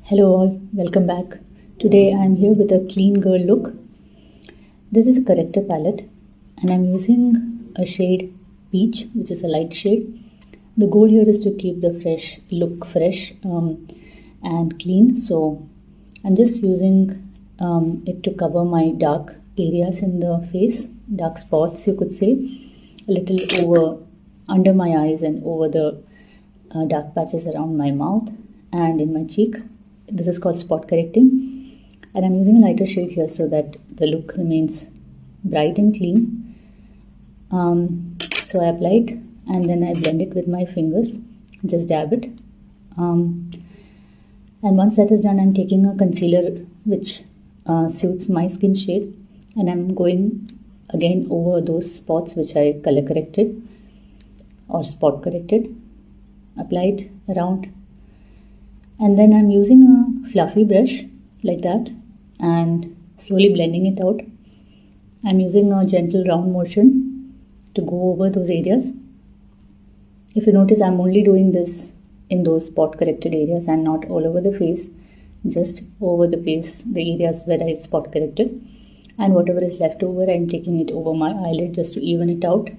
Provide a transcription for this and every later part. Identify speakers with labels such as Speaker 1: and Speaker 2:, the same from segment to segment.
Speaker 1: Hello all, welcome back. Today I am here with a clean girl look. This is a corrector palette and I'm using a shade Peach, which is a light shade. The goal here is to keep the look fresh and clean. So I'm just using it to cover my dark areas in the face, dark spots you could say, a little over under my eyes and over the dark patches around my mouth and in my cheek. This is called spot correcting, and I'm using a lighter shade here so that the look remains bright and clean. So I apply it and then I blend it with my fingers, just dab it. And once that is done, I'm taking a concealer which suits my skin shade, and I'm going again over those spots which I color corrected or spot corrected. Apply it around. And then I'm using a fluffy brush like that and slowly blending it out. I'm using a gentle round motion to go over those areas. If you notice, I'm only doing this in those spot corrected areas and not all over the face, just over the face, the areas where I spot corrected. And whatever is left over, I'm taking it over my eyelid just to even it out.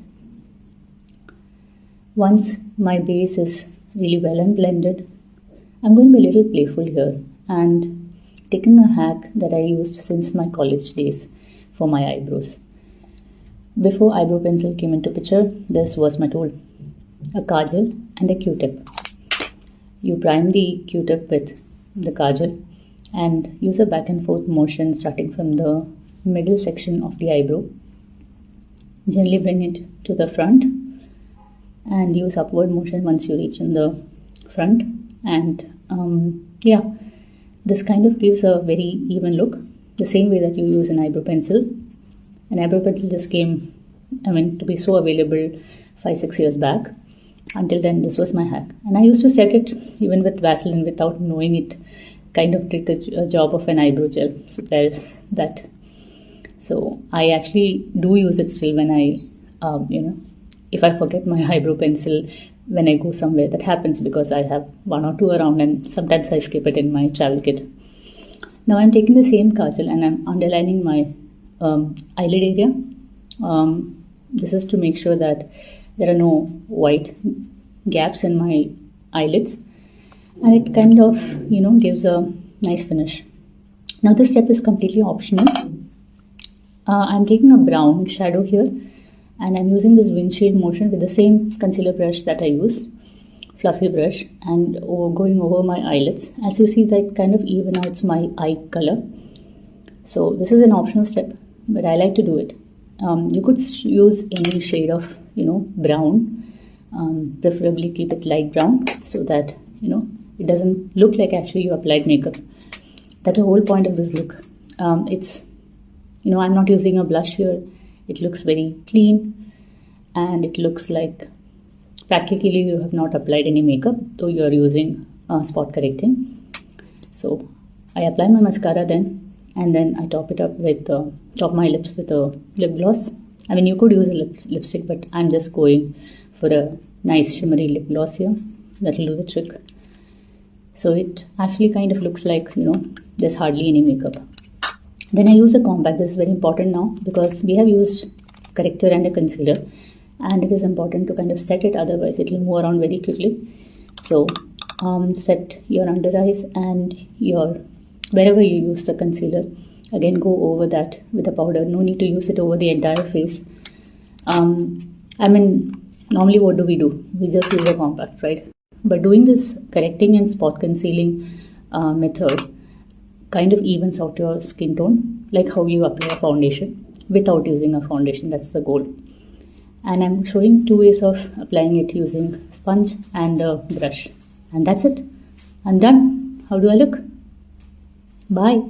Speaker 1: Once my base is really well and blended, I'm going to be a little playful here and taking a hack that I used since my college days for my eyebrows. Before eyebrow pencil came into picture, this was my tool: a kajal and a Q-tip. You prime the Q-tip with the kajal and use a back and forth motion starting from the middle section of the eyebrow. Gently bring it to the front and use upward motion once you reach in the front. And this kind of gives a very even look, the same way that you use an eyebrow pencil. An eyebrow pencil just came, to be so available 5-6 years back. Until then, this was my hack. And I used to set it even with Vaseline without knowing it kind of did the job of an eyebrow gel. So there's that. So I actually do use it still when I, if I forget my eyebrow pencil when I go somewhere. That happens because I have 1 or 2 around and sometimes I skip it in my travel kit. Now I'm taking the same kajal and I'm underlining my eyelid area. This is to make sure that there are no white gaps in my eyelids, and it kind of gives a nice finish. Now this step is completely optional. I'm taking a brown shadow here and I'm using this windshield motion with the same concealer brush that I use, fluffy brush, and going over my eyelids. As you see, that kind of even out my eye color. So this is an optional step, but I like to do it. You could use any shade of brown, preferably keep it light brown so that it doesn't look like actually you applied makeup. That's the whole point of this look. I'm not using a blush here. It looks very clean and it looks like practically you have not applied any makeup, though you are using spot correcting. So I apply my mascara then, and then I top it up with top my lips with a lip gloss. You could use a lipstick, but I'm just going for a nice shimmery lip gloss here. That'll do the trick. So it actually kind of looks like there's hardly any makeup. Then I use a compact. This is very important now because we have used corrector and a concealer, and it is important to kind of set it, otherwise it will move around very quickly. So set your under eyes and wherever you use the concealer, again go over that with a powder. No need to use it over the entire face. Normally what do? We just use a compact, right? But doing this correcting and spot concealing method kind of evens out your skin tone, like how you apply a foundation without using a foundation. That's the goal. And I'm showing 2 ways of applying it using sponge and a brush. And that's it. I'm done. How do I look? Bye.